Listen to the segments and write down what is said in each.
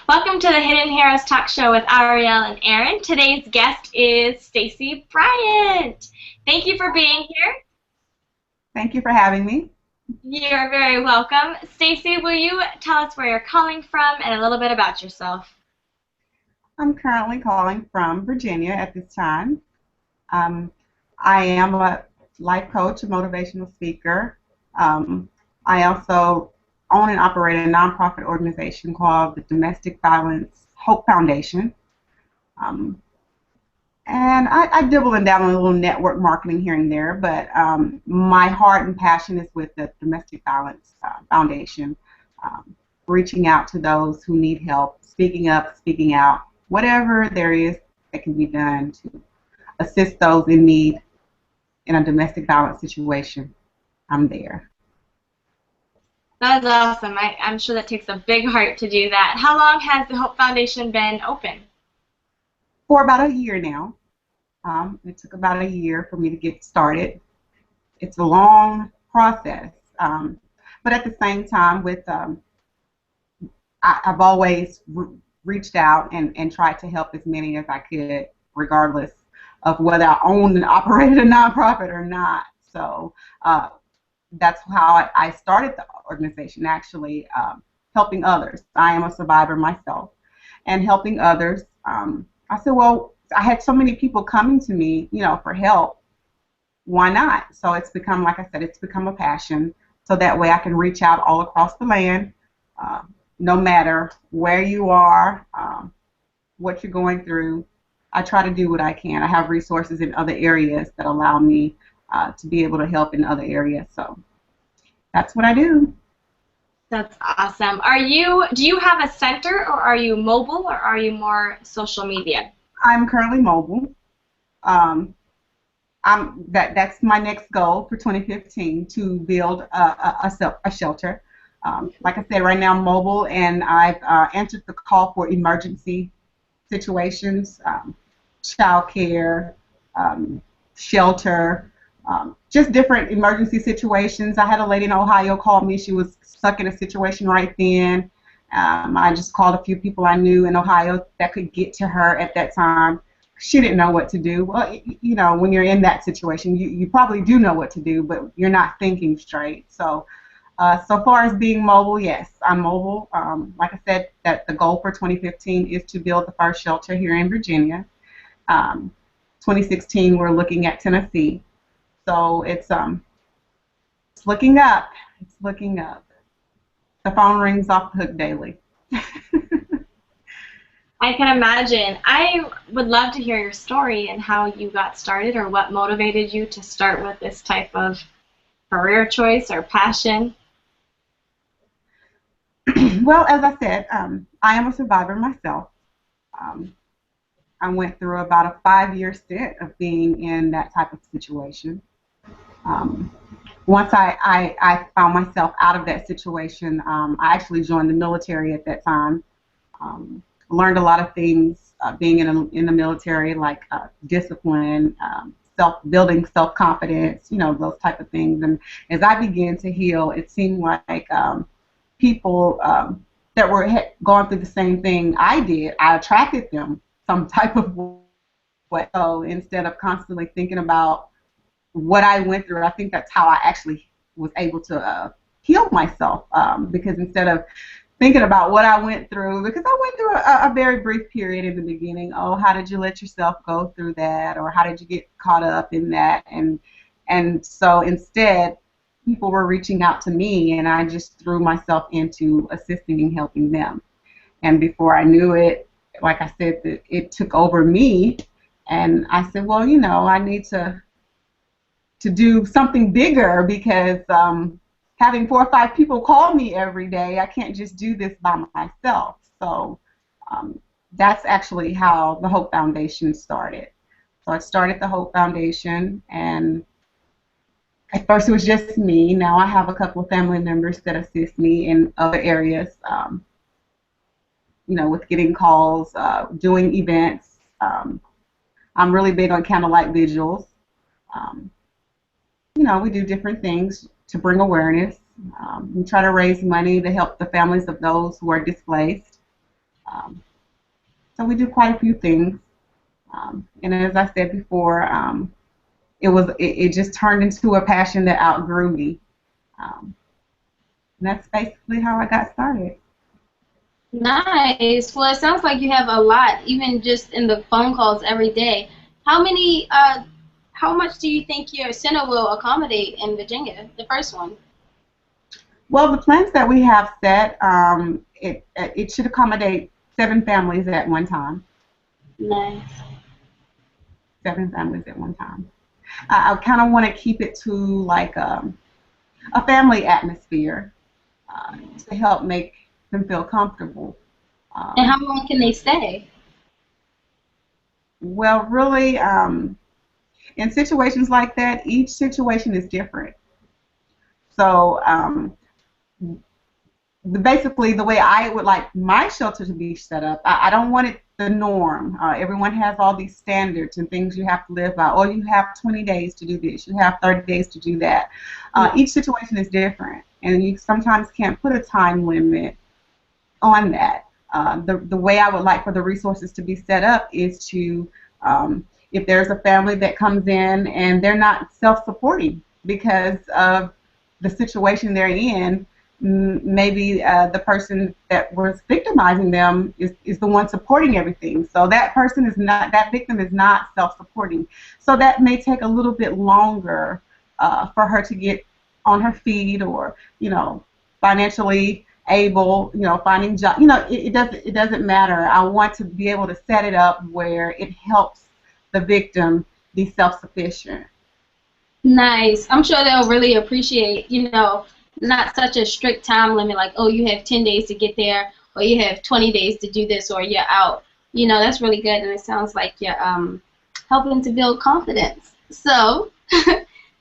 Welcome to the Hidden Heroes Talk Show with Ariel and Aaron. Today's guest is Stacy Bryant. Thank you for being here. Thank you for having me. You're very welcome. Stacy, will you tell us where you're calling from and a little bit about yourself? I'm currently calling from Virginia at this time. Um, I am a life coach, a motivational speaker. Um, I also own and operate a nonprofit organization called the Domestic Violence Hope Foundation. Um, and I dibble and dabble in a little network marketing here and there, but my heart and passion is with the Domestic Violence Foundation, um, reaching out to those who need help, speaking up, speaking out, whatever there is that can be done to assist those in need in a domestic violence situation. I'm there. That's awesome. I'm sure that takes a big heart to do that. How long has the Hope Foundation been open? For about a year now. It took about a year for me to get started. It's a long process, but at the same time, I've always reached out and tried to help as many as I could, regardless of whether I owned and operated a nonprofit or not. So that's how I started the organization, actually, helping others. I am a survivor myself, and helping others. I said, well, I had so many people coming to me, for help. Why not? So it's become, like I said, it's become a passion. So that way I can reach out all across the land, no matter where you are, what you're going through. I try to do what I can. I have resources in other areas that allow me to be able to help in other areas. So that's what I do. That's awesome. Do you have a center, or are you mobile, or are you more social media? I'm currently mobile. Um, that's my next goal for 2015, to build a shelter. Like I said, right now I'm mobile, and I've answered the call for emergency situations, child care, shelter, just different emergency situations. I had a lady in Ohio call me. She was stuck in a situation right then. I just called a few people I knew in Ohio that could get to her at that time. She didn't know what to do. Well, when you're in that situation, you probably do know what to do, but you're not thinking straight. So, so far as being mobile, yes, I'm mobile. Like I said, that the goal for 2015 is to build the first shelter here in Virginia. 2016, we're looking at Tennessee. So it's looking up. It's looking up. The phone rings off the hook daily. I can imagine. I would love to hear your story and how you got started, or what motivated you to start with this type of career choice or passion. Well, as I said, I am a survivor myself. Um, I went through about a 5-year stint of being in that type of situation. Um, Once I found myself out of that situation, I actually joined the military at that time. Learned a lot of things being in the military, like discipline, building self-confidence, those type of things. And as I began to heal, it seemed like people that were going through the same thing I did, I attracted them some type of way. So instead of constantly thinking about what I went through, I think that's how I actually was able to heal myself, because instead of thinking about what I went through, because I went through a very brief period in the beginning. Oh, how did you let yourself go through that, or how did you get caught up in that? And so instead, people were reaching out to me, and I just threw myself into assisting and helping them. And before I knew it, like I said, it took over me, and I said, well, I need to do something bigger, because having 4 or 5 people call me every day, I can't just do this by myself. So that's actually how the Hope Foundation started. So I started the Hope Foundation, and at first it was just me. Now I have a couple of family members that assist me in other areas, with getting calls, doing events. I'm really big on candlelight vigils. Um, we do different things to bring awareness. We try to raise money to help the families of those who are displaced. Um, so we do quite a few things. And as I said before, it just turned into a passion that outgrew me. Um, and that's basically how I got started. Nice. Well, it sounds like you have a lot, even just in the phone calls every day. How many, how much do you think your center will accommodate in Virginia, the first one? Well, the plans that we have set, it should accommodate 7 families at one time. Nice. 7 families at one time. I kind of want to keep it to like a family atmosphere to help make them feel comfortable. And how Um, long can they stay? well, really, in situations like that, each situation is different. So basically the way I would like my shelter to be set up, I don't want it the norm. Everyone has all these standards and things you have to live by. Or you have 20 days to do this, you have 30 days to do that. Each situation is different, and you sometimes can't put a time limit on that. The way I would like for the resources to be set up is to, if there's a family that comes in and they're not self-supporting because of the situation they're in, maybe the person that was victimizing them is the one supporting everything. So that person is not, that victim is not self-supporting. So that may take a little bit longer for her to get on her feet, or financially able, finding job. It doesn't matter. I want to be able to set it up where it helps the victim be self-sufficient. Nice. I'm sure they'll really appreciate, not such a strict time limit, like, oh, you have 10 days to get there, or you have 20 days to do this, or you're out. That's really good, and it sounds like you're helping to build confidence. So,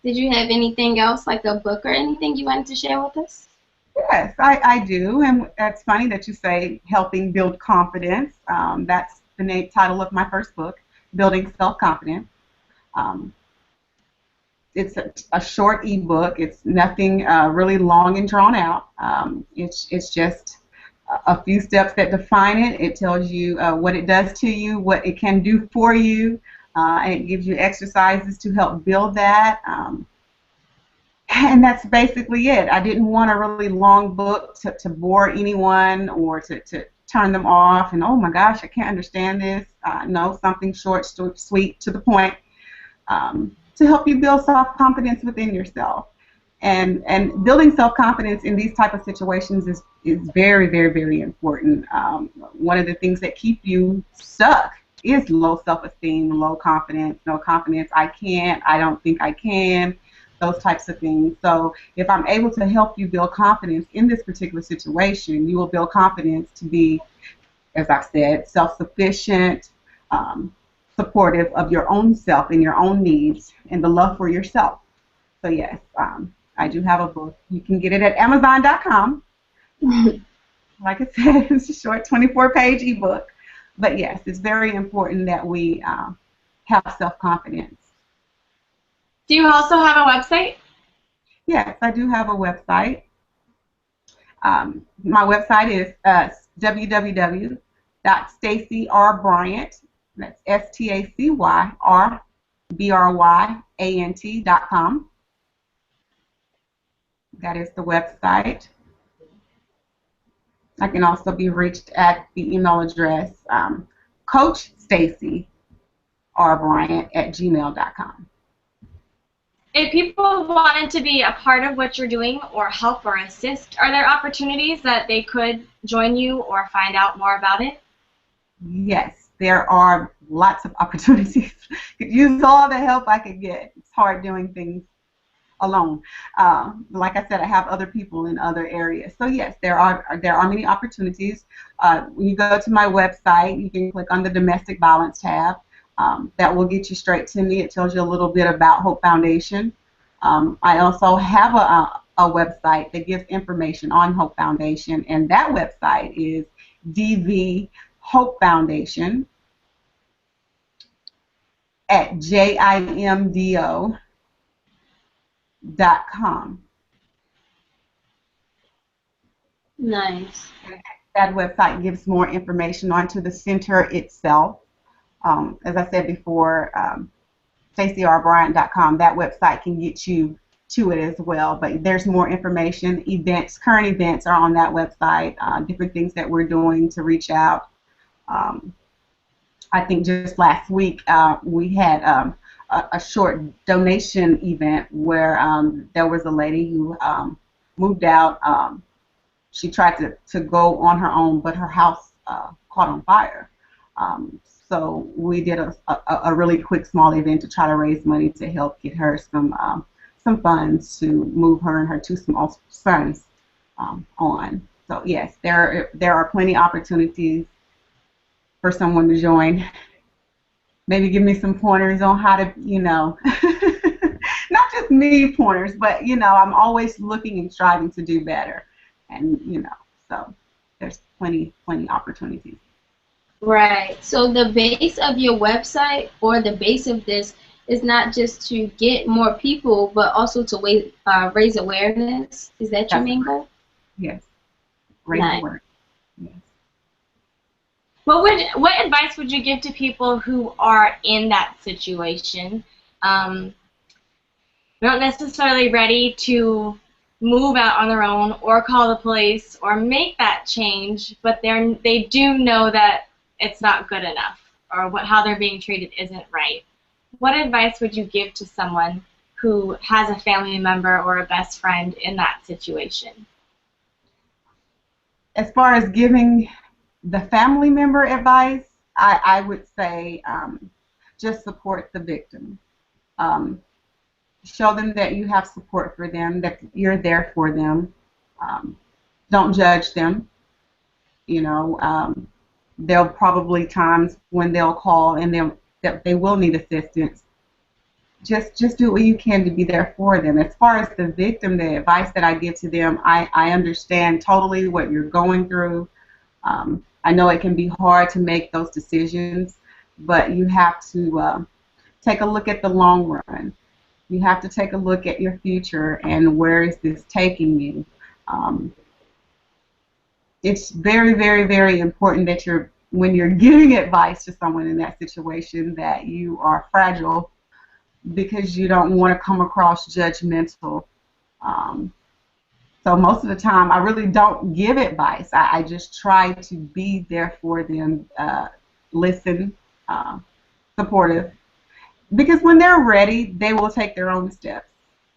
did you have anything else, like a book or anything you wanted to share with us? Yes, I do, and it's funny that you say helping build confidence. That's the name title of my first book, Building Self-Confidence. Um, it's a short ebook. It's nothing really long and drawn out. It's just a few steps that define it. It tells you what it does to you, what it can do for you, and it gives you exercises to help build that. And that's basically it. I didn't want a really long book to bore anyone, or to turn them off and, oh my gosh, I can't understand this. No, something short, sweet, to the point, to help you build self-confidence within yourself. And building self-confidence in these type of situations is very, very, very important. One of the things that keep you stuck is low self-esteem, low confidence, no confidence, I can't, I don't think I can, those types of things. So if I'm able to help you build confidence in this particular situation, you will build confidence to be, as I've said, self-sufficient, supportive of your own self and your own needs, and the love for yourself. So yes, I do have a book. You can get it at Amazon.com. Like I said, it's a short 24-page ebook. But yes, it's very important that we have self-confidence. Do you also have a website? Yes, I do have a website. My website is www.stacyrbryant, that's STACYRBRYANT.com. That is the website. I can also be reached at the email address CoachStacyRBryant@gmail.com. If people wanted to be a part of what you're doing, or help or assist, are there opportunities that they could join you or find out more about it? Yes, there are lots of opportunities. Could use all the help I could get. It's hard doing things alone. Like I said, I have other people in other areas. So yes, there are many opportunities. When you go to my website, you can click on the domestic violence tab. That will get you straight to me. It tells you a little bit about Hope Foundation. I also have a website that gives information on Hope Foundation, and that website is DV Hope Foundation at JIMDO.com. Nice. That website gives more information onto the center itself. As I said before, StacyBryant.com. That website can get you to it as well. But there's more information. Events, current events are on that website. Different things that we're doing to reach out. Um, I think just last week we had a short donation event where there was a lady who moved out. She tried to go on her own, but her house caught on fire. So we did a really quick small event to try to raise money to help get her some funds to move her and her two small sons on. So yes, there are plenty of opportunities for someone to join. Maybe give me some pointers on how to, not just me pointers, but I'm always looking and striving to do better, and so there's plenty opportunities. Right. So the base of your website or the base of this is not just to get more people, but also to raise awareness. Is that your main goal? Yes. Raise awareness. Yes. What advice would you give to people who are in that situation? Not necessarily ready to move out on their own or call the police or make that change, but they do know that it's not good enough, or how they're being treated isn't right. What advice would you give to someone who has a family member or a best friend in that situation? As far as giving the family member advice, I would say just support the victim. Show them that you have support for them, that you're there for them. Don't judge them. There'll probably times when they'll call and they will need assistance. Just do what you can to be there for them. As far as the victim, the advice that I give to them, I understand totally what you're going through. I know it can be hard to make those decisions, but you have to take a look at the long run. You have to take a look at your future and where is this taking you. It's very, very, very important that when you're giving advice to someone in that situation, that you are fragile, because you don't want to come across judgmental. So most of the time, I really don't give advice. I just try to be there for them, listen, supportive. Because when they're ready, they will take their own steps.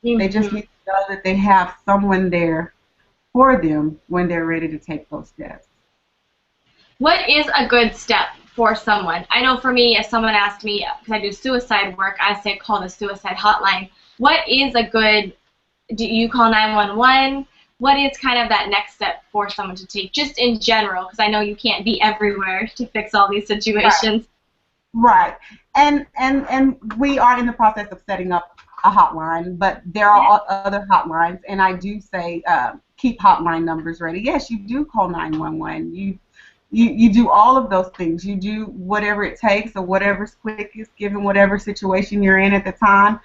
Mm-hmm. They just need to know that they have someone there for them when they're ready to take those steps. What is a good step for someone? I know for me, if someone asked me, because I do suicide work, I say call the suicide hotline. What is a good, do you call 911? What is kind of that next step for someone to take, just in general? Because I know you can't be everywhere to fix all these situations. Right. And we are in the process of setting up a hotline, but there are other hotlines, and I do say keep hotline numbers ready. Yes, you do call 911. You do all of those things. You do whatever it takes or whatever's quickest given whatever situation you're in at the time.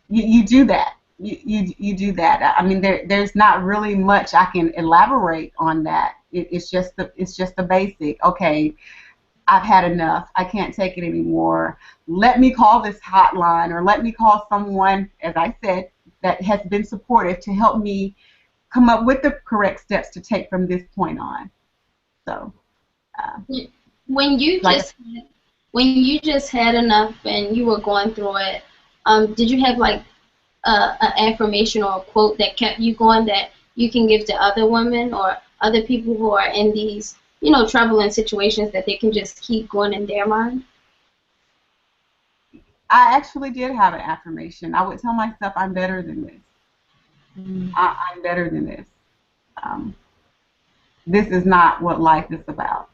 You do that. You do that. I mean, there's not really much I can elaborate on that. It's just the basic. Okay, I've had enough. I can't take it anymore. Let me call this hotline, or let me call someone, as I said, that has been supportive to help me come up with the correct steps to take from this point on. So, when you just had enough and you were going through it, did you have like an affirmation or a quote that kept you going that you can give to other women or other people who are in these, troubling situations, that they can just keep going in their mind? I actually did have an affirmation. I would tell myself, I'm better than this. I'm better than this. This is not what life is about.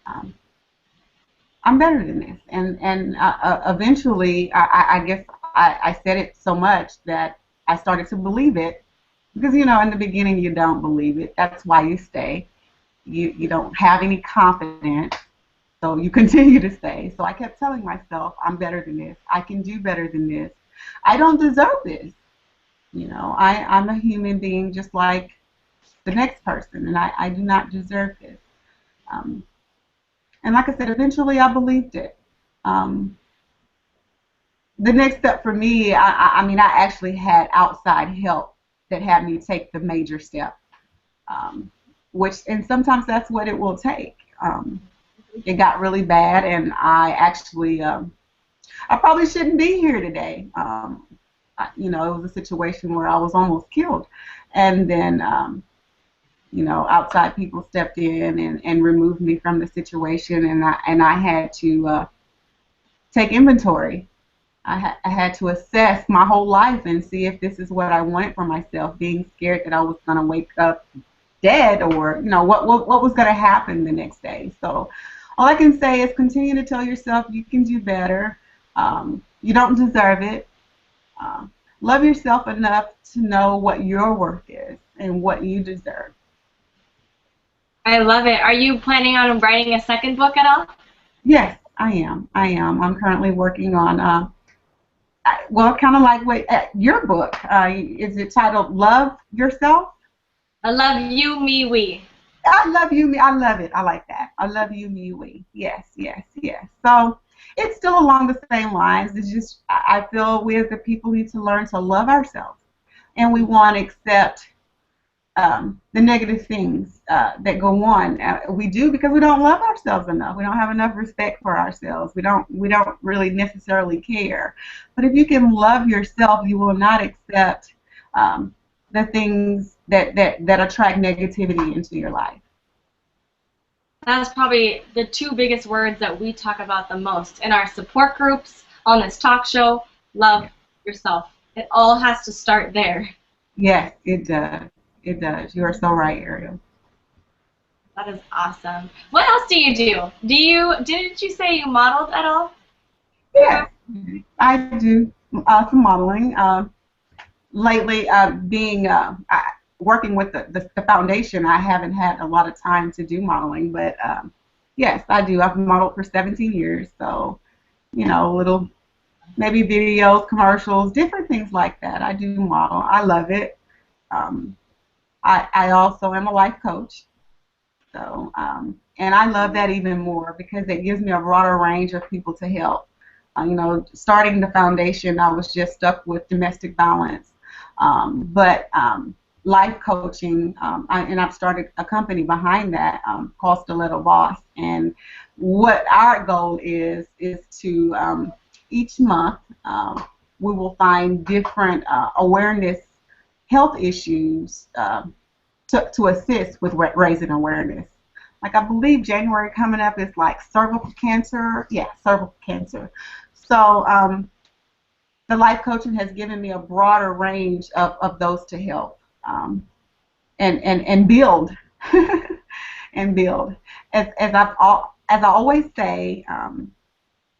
I'm better than this. And eventually, I guess I said it so much that I started to believe it. Because, in the beginning, you don't believe it. That's why you stay. You don't have any confidence, so you continue to stay. So I kept telling myself, I'm better than this. I can do better than this. I don't deserve this. I'm a human being just like the next person, and I do not deserve this. Um, and like I said, eventually I believed it. Um, the next step for me, I mean, I actually had outside help that had me take the major step, um, which, and sometimes that's what it will take. It got really bad, and I actually, I probably shouldn't be here today. You know, it was a situation where I was almost killed, and then, you know, outside people stepped in and removed me from the situation, and I had to take inventory. I had to assess my whole life and see if this is what I wanted for myself, being scared that I was going to wake up dead, or, you know, what was going to happen the next day. So all I can say is continue to tell yourself you can do better. You don't deserve it. Love yourself enough to know what your worth is and what you deserve. I love it. Are you planning on writing a second book at all? Yes, I am. I am. I'm currently working on, well, kind of like your book. Is it titled Love Yourself? I love you, me, we. I love you, me. I love it. I like that. I love you, me, we. Yes, yes, yes. So it's still along the same lines. It's just I feel we as the people need to learn to love ourselves, and we want to accept the negative things that go on. We do because we don't love ourselves enough. We don't have enough respect for ourselves. We don't really necessarily care. But if you can love yourself, you will not accept the things that attract negativity into your life. That's probably the two biggest words that we talk about the most in our support groups, on this talk show. Love yourself. It all has to start there. Yes, it does. It does. You are so right, Ariel. That is awesome. What else do you do? Didn't you say you modeled at all? Yes, I do some modeling. Lately, working with the foundation, I haven't had a lot of time to do modeling, but yes, I do. I've modeled for 17 years, so, you know, little maybe videos, commercials, different things like that. I do model. I love it. I also am a life coach, so and I love that even more because it gives me a broader range of people to help. You know, starting the foundation, I was just stuck with domestic violence, but life coaching, and I've started a company behind that called Stiletto Boss. And what our goal is to each month we will find different awareness health issues to assist with raising awareness. Like I believe January coming up is like cervical cancer. Yeah, cervical cancer. So the life coaching has given me a broader range of those to help and build and build. As I always say,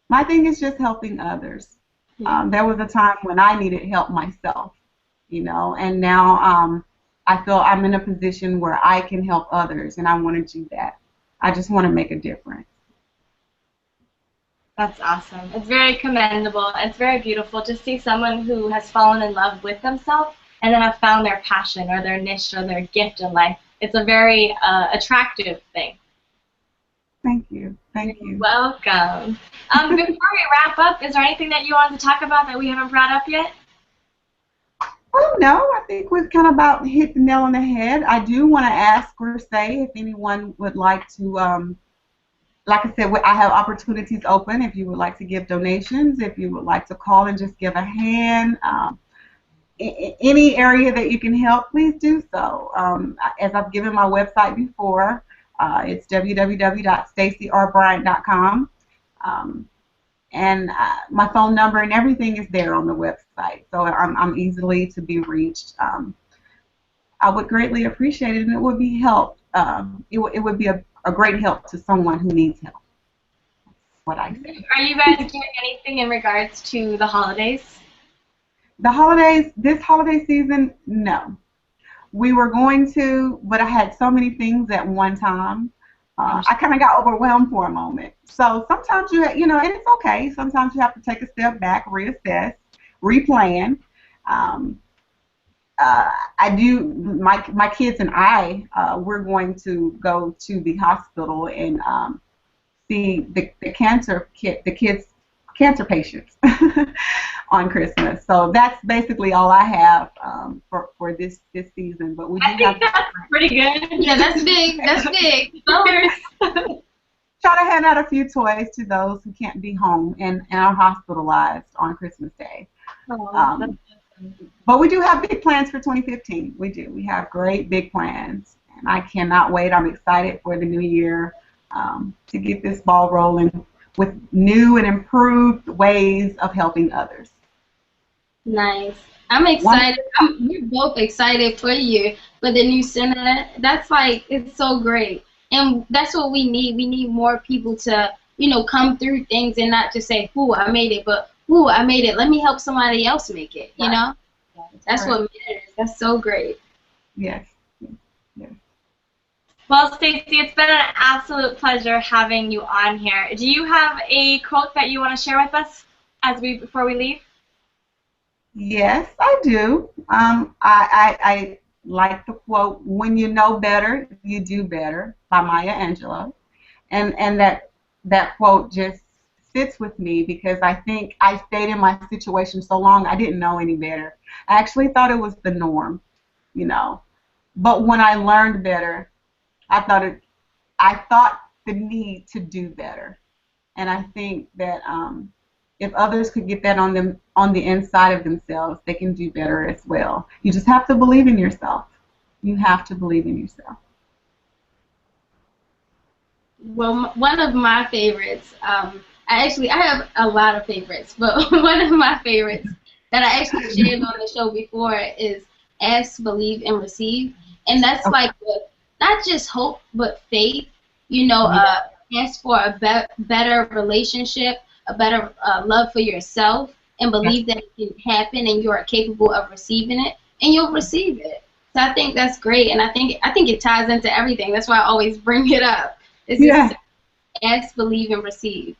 my thing is just helping others. There was a time when I needed help myself, you know, and now I feel I'm in a position where I can help others, and I want to do that. I just want to make a difference. That's awesome. It's very commendable. It's very beautiful to see someone who has fallen in love with themselves and then have found their passion or their niche or their gift in life. It's a very attractive thing. Thank you. Thank you. You're welcome. Before we wrap up, is there anything that you wanted to talk about that we haven't brought up yet? Oh, no, I think we've kind of about hit the nail on the head. I do want to ask or say if anyone would like to, like I said, I have opportunities open if you would like to give donations, if you would like to call and just give a hand. Any area that you can help, please do so. As I've given my website before, it's www.stacybryant.com. And my phone number and everything is there on the website, so I'm easily to be reached. I would greatly appreciate it, and it would be help. It would be a great help to someone who needs help. That's what I say. Are you guys doing anything in regards to the holidays? The holidays, this holiday season, no. We were going to, but I had so many things at one time. I kind of got overwhelmed for a moment. So sometimes you know, and it's okay. Sometimes you have to take a step back, reassess, replan. I do. My kids and I, we're going to go to the hospital and see the the kids cancer patients on Christmas. So that's basically all I have for this season. But we do I think that's pretty good. Yeah, that's big. That's big. try to hand out a few toys to those who can't be home and are hospitalized on Christmas Day. Oh, But we do have big plans for 2015. We do. We have great big plans, and I cannot wait. I'm excited for the new year to get this ball rolling with new and improved ways of helping others. Nice. I'm excited. We're both excited for you for the new center. That's like, it's so great. And that's what we need. We need more people to, come through things and not just say, "Ooh, I made it," but "Ooh, I made it. Let me help somebody else make it." That's what matters. That's so great. Yes. Yes. well, Stacey, it's been an absolute pleasure having you on here. Do you have a quote that you want to share with us before we leave? Yes, I do. I like the quote, "When you know better, you do better," by Maya Angelou. And that quote just sits with me because I think I stayed in my situation so long I didn't know any better. I actually thought it was the norm, you know. But when I learned better, I thought the need to do better. And I think that if others could get that on the inside of themselves, they can do better as well. You just have to believe in yourself. You have to believe in yourself. Well, one of my favorites, I have a lot of favorites, but one of my favorites that I actually shared on the show before is ask, believe, and receive. And that's Okay. like not just hope, but faith. Yeah. Ask for a better relationship, a better love for yourself, and Yes. believe that it can happen and you are capable of receiving it, and you'll receive it. So I think that's great, and I think it ties into everything. That's why I always bring it up. It's Yeah. just ask, believe, and receive.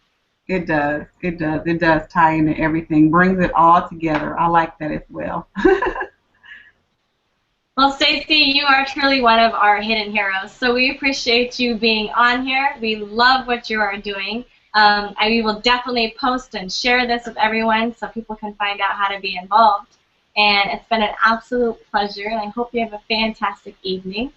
It does. It does. It does tie into everything. Brings it all together. I like that as well. Well, Stacey, you are truly one of our hidden heroes. So we appreciate you being on here. We love what you are doing. We will definitely post and share this with everyone so people can find out how to be involved. And it's been an absolute pleasure, and I hope you have a fantastic evening.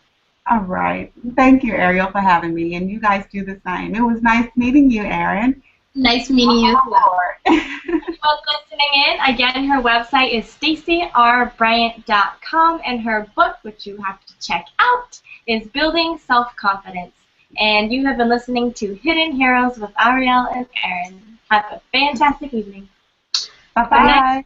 All right. Thank you, Ariel, for having me, and you guys do the same. It was nice meeting you, Erin. Nice meeting you as well. Folks listening in, again, her website is stacyrbryant.com, and her book, which you have to check out, is Building Self-Confidence. And you have been listening to Hidden Heroes with Ariel and Erin. Have a fantastic evening. Bye-bye.